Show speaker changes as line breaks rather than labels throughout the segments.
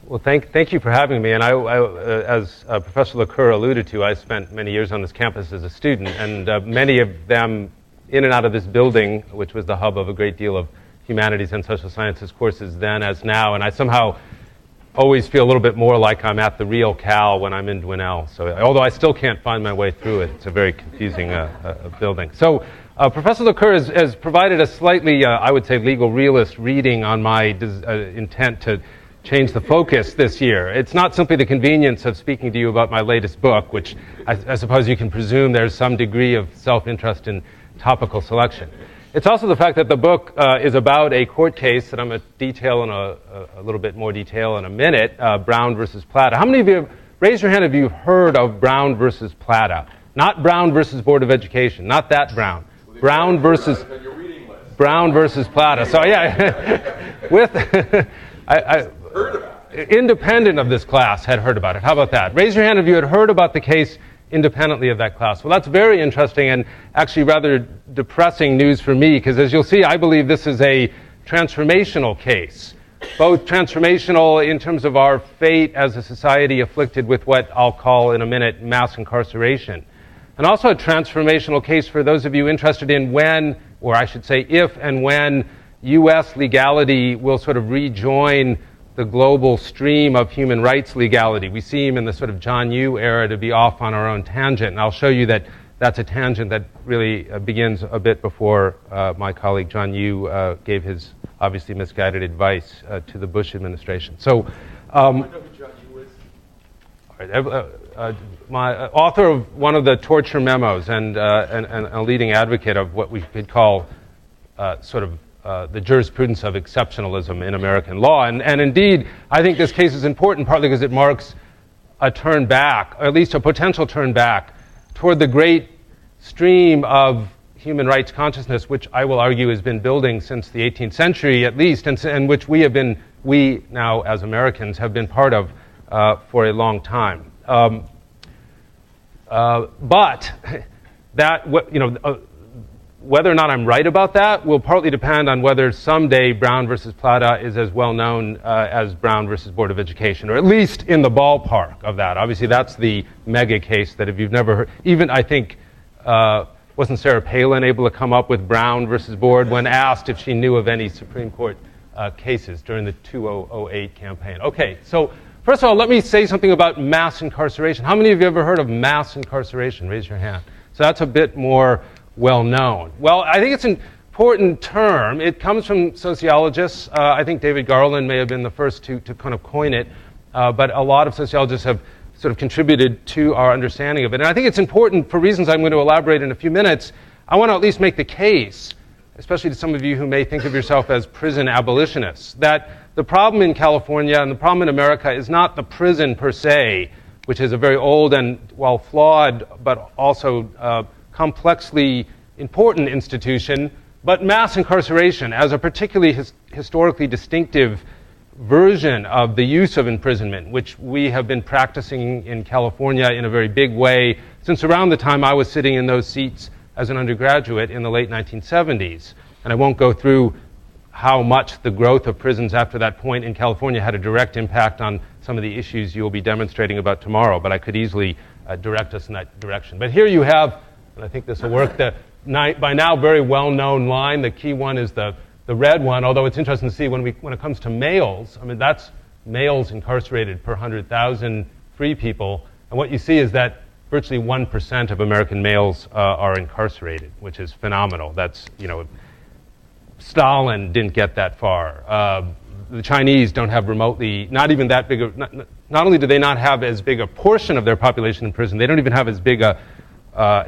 Well, thank you for having me. And as Professor LaCour alluded to, I spent many years on this campus as a student, and many of them in and out of this building, which was the hub of a great deal of humanities and social sciences courses then as now. And I somehow always feel a little bit more like I'm at the real Cal when I'm in Dwinelle. So, although I still can't find my way through it, it's a very confusing building. So, Professor LaCour has provided a slightly, I would say, legal realist reading on my intent to change the focus this year. It's not simply the convenience of speaking to you about my latest book, which I suppose you can presume there's some degree of self-interest in topical selection. It's also the fact that the book is about a court case that I'm going to detail in a little bit more detail in a minute, Brown versus Plata. How many of you, raise your hand if you've heard of Brown versus Plata? Not Brown versus Board of Education, not that Brown. Brown versus Plata. So yeah, with
heard about it.
Independent of this class had heard about it. How about that? Raise your hand if you had heard about the case independently of that class. Well, that's very interesting and actually rather depressing news for me, because as you'll see, I believe this is a transformational case. Both transformational in terms of our fate as a society afflicted with what I'll call in a minute mass incarceration. And also a transformational case for those of you interested in when, or I should say if and when, U.S. legality will sort of rejoin the global stream of human rights legality. We seem in the sort of John Yoo era to be off on our own tangent, and I'll show you that that's a tangent that really begins a bit before my colleague John Yoo gave his obviously misguided advice to the Bush administration. So, my author of one of the torture memos and a leading advocate of what we could call the jurisprudence of exceptionalism in American law. And indeed, I think this case is important partly because it marks a turn back, or at least a potential turn back, toward the great stream of human rights consciousness, which I will argue has been building since the 18th century at least, and which we now as Americans have been part of for a long time. But that, whether or not I'm right about that will partly depend on whether someday Brown versus Plata is as well known as Brown versus Board of Education, or at least in the ballpark of that. Obviously, that's the mega case that if you've never heard, even I think, wasn't Sarah Palin able to come up with Brown versus Board when asked if she knew of any Supreme Court cases during the 2008 campaign? Okay, so first of all, let me say something about mass incarceration. How many of you ever heard of mass incarceration? Raise your hand. So that's a bit more well known. Well, I think it's an important term. It comes from sociologists. I think David Garland may have been the first to kind of coin it, but a lot of sociologists have sort of contributed to our understanding of it. And I think it's important for reasons I'm going to elaborate in a few minutes. I want to at least make the case, especially to some of you who may think of yourself as prison abolitionists, that the problem in California and the problem in America is not the prison per se, which is a very old and, while flawed, but also complexly important institution, but mass incarceration as a particularly historically distinctive version of the use of imprisonment, which we have been practicing in California in a very big way since around the time I was sitting in those seats as an undergraduate in the late 1970s. And I won't go through how much the growth of prisons after that point in California had a direct impact on some of the issues you'll be demonstrating about tomorrow, but I could easily direct us in that direction. But here you have, and I think this will work, the by now very well-known line. The key one is the red one, although it's interesting to see when it comes to males, I mean, that's males incarcerated per 100,000 free people, and what you see is that virtually 1% of American males are incarcerated, which is phenomenal. That's, Stalin didn't get that far. The Chinese don't have remotely, not even that big of, not only do they not have as big a portion of their population in prison, they don't even have as big an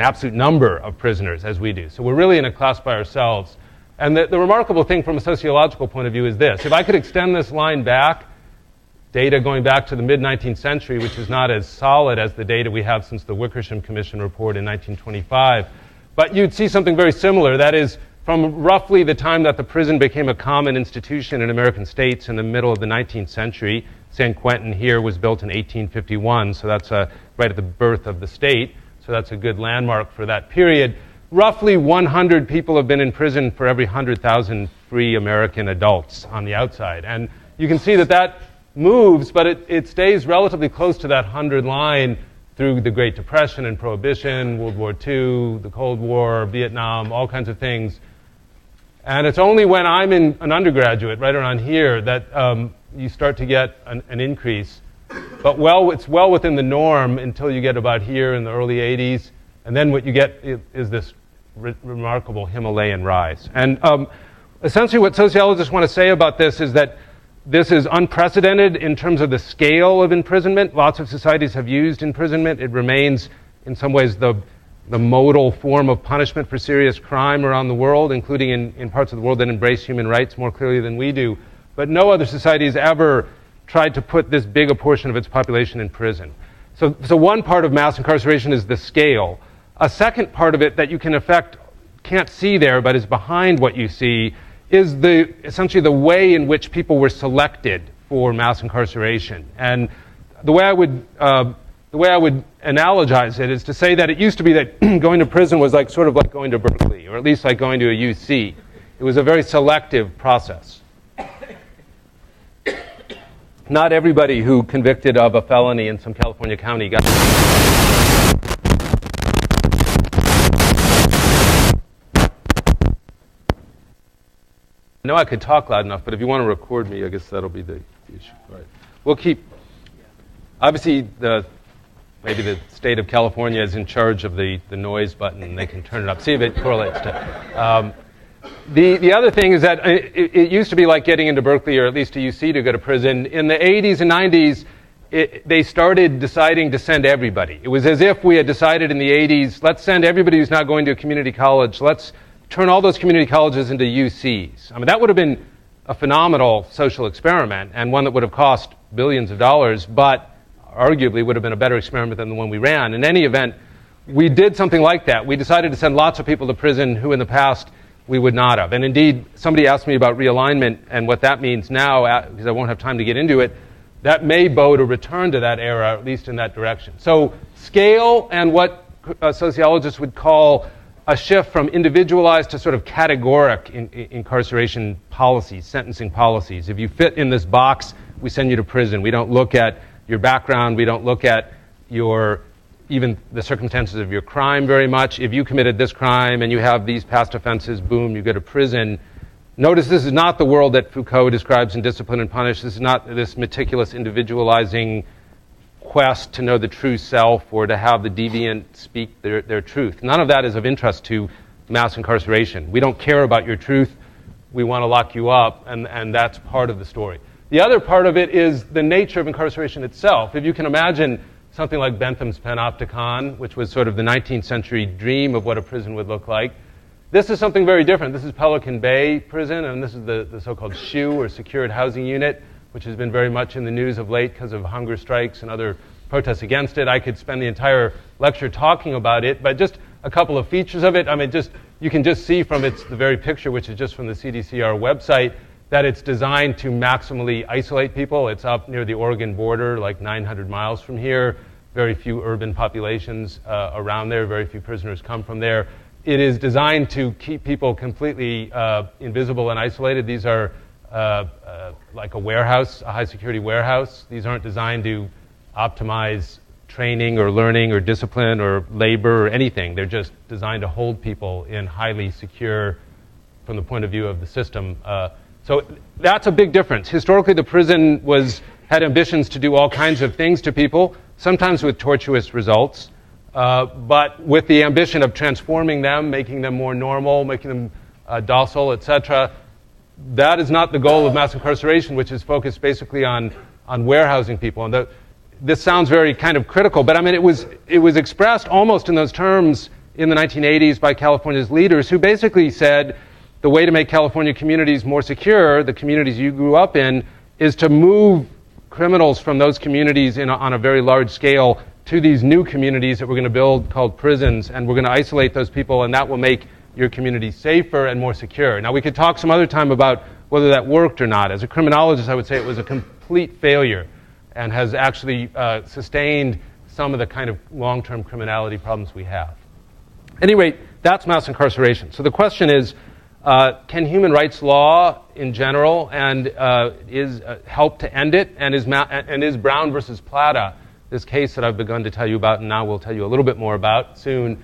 absolute number of prisoners as we do. So we're really in a class by ourselves. And the remarkable thing from a sociological point of view is this. If I could extend this line back, data going back to the mid-19th century, which is not as solid as the data we have since the Wickersham Commission report in 1925, but you'd see something very similar. That is, from roughly the time that the prison became a common institution in American states in the middle of the 19th century. San Quentin here was built in 1851, so that's right at the birth of the state. So that's a good landmark for that period. Roughly 100 people have been in prison for every 100,000 free American adults on the outside. And you can see that moves, but it stays relatively close to that 100 line through the Great Depression and Prohibition, World War II, the Cold War, Vietnam, all kinds of things. And it's only when I'm an undergraduate, right around here, that you start to get an increase. But it's well within the norm until you get about here in the early 80s. And then what you get is this remarkable Himalayan rise. And essentially what sociologists want to say about this is that this is unprecedented in terms of the scale of imprisonment. Lots of societies have used imprisonment. It remains, in some ways, the modal form of punishment for serious crime around the world, including in parts of the world that embrace human rights more clearly than we do. But no other society has ever tried to put this big a portion of its population in prison. So one part of mass incarceration is the scale. A second part of it that you can't see there, but is behind what you see, is essentially the way in which people were selected for mass incarceration. And the way I would analogize it is to say that it used to be that going to prison was sort of like going to Berkeley, or at least like going to a UC. It was a very selective process. Not everybody who convicted of a felony in some California county got. I know I could talk loud enough, but if you want to record me, I guess that'll be the issue. All right. We'll keep. Obviously, maybe the state of California is in charge of the noise button, and they can turn it up. See if it correlates to. The other thing is that it used to be like getting into Berkeley or at least to UC to go to prison. In the 80s and 90s, they started deciding to send everybody. It was as if we had decided in the 80s, let's send everybody who's not going to a community college. Let's turn all those community colleges into UCs. I mean, that would have been a phenomenal social experiment and one that would have cost billions of dollars, but arguably would have been a better experiment than the one we ran. In any event, we did something like that. We decided to send lots of people to prison who in the past we would not have. And indeed, somebody asked me about realignment and what that means now, because I won't have time to get into it. That may bode a return to that era, at least in that direction. So scale and what sociologists would call a shift from individualized to sort of categoric incarceration policies, sentencing policies. If you fit in this box, we send you to prison. We don't look at your background. We don't look at even the circumstances of your crime very much. If you committed this crime and you have these past offenses, boom, you go to prison. Notice this is not the world that Foucault describes in Discipline and Punish. This is not this meticulous individualizing quest to know the true self or to have the deviant speak their truth. None of that is of interest to mass incarceration. We don't care about your truth. We want to lock you up, and that's part of the story. The other part of it is the nature of incarceration itself. If you can imagine something like Bentham's Panopticon, which was sort of the 19th century dream of what a prison would look like, this is something very different. This is Pelican Bay Prison, and this is the so-called SHU, or Secured Housing Unit, which has been very much in the news of late because of hunger strikes and other protests against it. I could spend the entire lecture talking about it, but just a couple of features of it. I mean, you can just see from the very picture, which is just from the CDCR website, that it's designed to maximally isolate people. It's up near the Oregon border, like 900 miles from here. Very few urban populations around there. Very few prisoners come from there. It is designed to keep people completely invisible and isolated. These are like a warehouse, a high-security warehouse. These aren't designed to optimize training or learning or discipline or labor or anything. They're just designed to hold people in highly secure, from the point of view of the system. So that's a big difference. Historically, the prison had ambitions to do all kinds of things to people, sometimes with tortuous results, but with the ambition of transforming them, making them more normal, making them docile, etc. That is not the goal of mass incarceration, which is focused basically on warehousing people. And this sounds very kind of critical, but I mean, it was expressed almost in those terms in the 1980s by California's leaders, who basically said the way to make California communities more secure, the communities you grew up in, is to move criminals from those communities on a very large scale to these new communities that we're going to build called prisons, and we're going to isolate those people, and that will make your community safer and more secure. Now, we could talk some other time about whether that worked or not. As a criminologist, I would say it was a complete failure and has actually sustained some of the kind of long-term criminality problems we have. At any rate, that's mass incarceration. So the question is, Can human rights law in general and help to end it? And is Brown versus Plata, this case that I've begun to tell you about and now will tell you a little bit more about soon,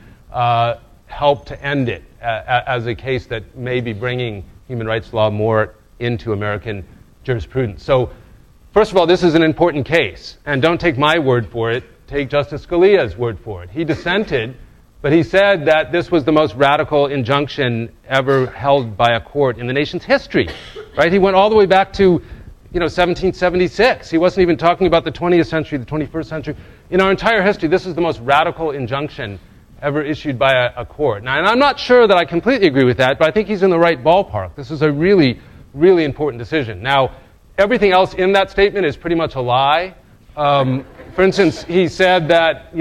help to end it as a case that may be bringing human rights law more into American jurisprudence? So, first of all, this is an important case. And don't take my word for it. Take Justice Scalia's word for it. He dissented, but he said that this was the most radical injunction ever held by a court in the nation's history. Right? He went all the way back to 1776. He wasn't even talking about the 20th century, the 21st century. In our entire history, this is the most radical injunction ever issued by a court. Now, and I'm not sure that I completely agree with that, but I think he's in the right ballpark. This is a really, really important decision. Now, everything else in that statement is pretty much a lie. For instance, he said that,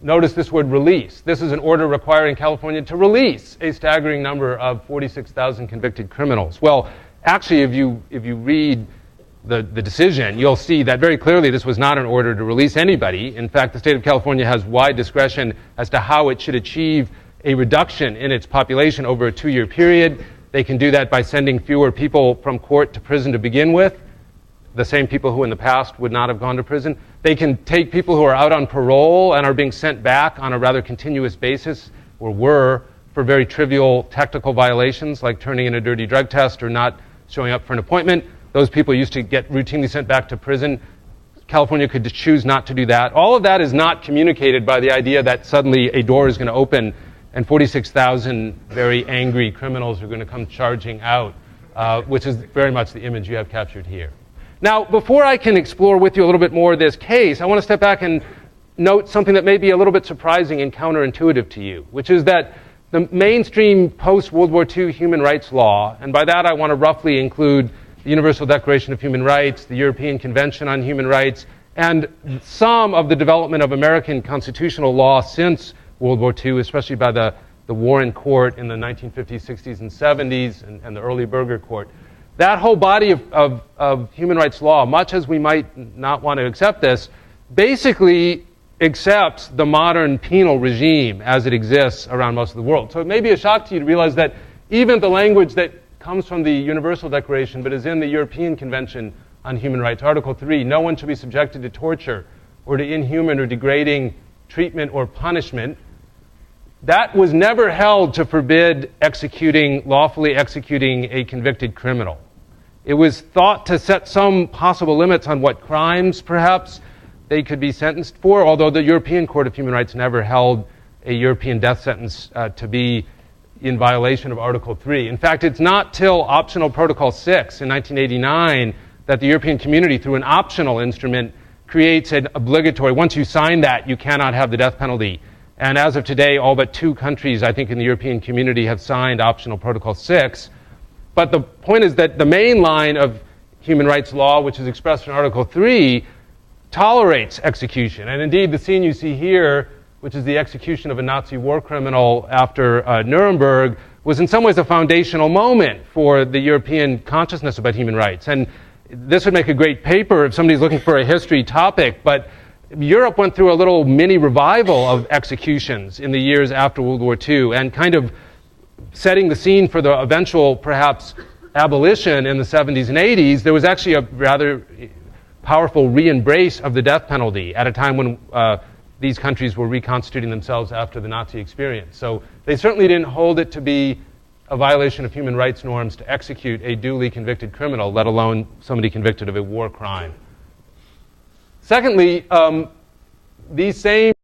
notice this word release. This is an order requiring California to release a staggering number of 46,000 convicted criminals. Well, actually, if you read the decision, you'll see that very clearly this was not an order to release anybody. In fact, the state of California has wide discretion as to how it should achieve a reduction in its population over a 2-year period. They can do that by sending fewer people from court to prison to begin with, the same people who in the past would not have gone to prison. They can take people who are out on parole and are being sent back on a rather continuous basis, or were, for very trivial technical violations like turning in a dirty drug test or not showing up for an appointment. Those people used to get routinely sent back to prison. California could choose not to do that. All of that is not communicated by the idea that suddenly a door is going to open and 46,000 very angry criminals are going to come charging out, which is very much the image you have captured here. Now, before I can explore with you a little bit more this case, I want to step back and note something that may be a little bit surprising and counterintuitive to you, which is that the mainstream post-World War II human rights law, and by that I want to roughly include the Universal Declaration of Human Rights, the European Convention on Human Rights, and some of the development of American constitutional law since World War II, especially by the Warren Court in the 1950s, 60s, and 70s, and the early Burger Court. That whole body of human rights law, much as we might not want to accept this, basically accepts the modern penal regime as it exists around most of the world. So it may be a shock to you to realize that even the language that comes from the Universal Declaration but is in the European Convention on Human Rights, Article 3, no one shall be subjected to torture or to inhuman or degrading treatment or punishment. That was never held to forbid lawfully executing a convicted criminal. It was thought to set some possible limits on what crimes, perhaps, they could be sentenced for, although the European Court of Human Rights never held a European death sentence to be in violation of Article 3. In fact, it's not till Optional Protocol 6 in 1989 that the European Community, through an optional instrument, creates an obligatory, once you sign that, you cannot have the death penalty. And as of today, all but 2 countries, I think, in the European Community have signed Optional Protocol 6. But the point is that the main line of human rights law, which is expressed in Article 3, tolerates execution. And indeed, the scene you see here, which is the execution of a Nazi war criminal after Nuremberg, was in some ways a foundational moment for the European consciousness about human rights. And this would make a great paper if somebody's looking for a history topic, but Europe went through a little mini revival of executions in the years after World War II, and kind of setting the scene for the eventual, perhaps, abolition in the 70s and 80s, there was actually a rather powerful re-embrace of the death penalty at a time when these countries were reconstituting themselves after the Nazi experience. So they certainly didn't hold it to be a violation of human rights norms to execute a duly convicted criminal, let alone somebody convicted of a war crime. Secondly, these same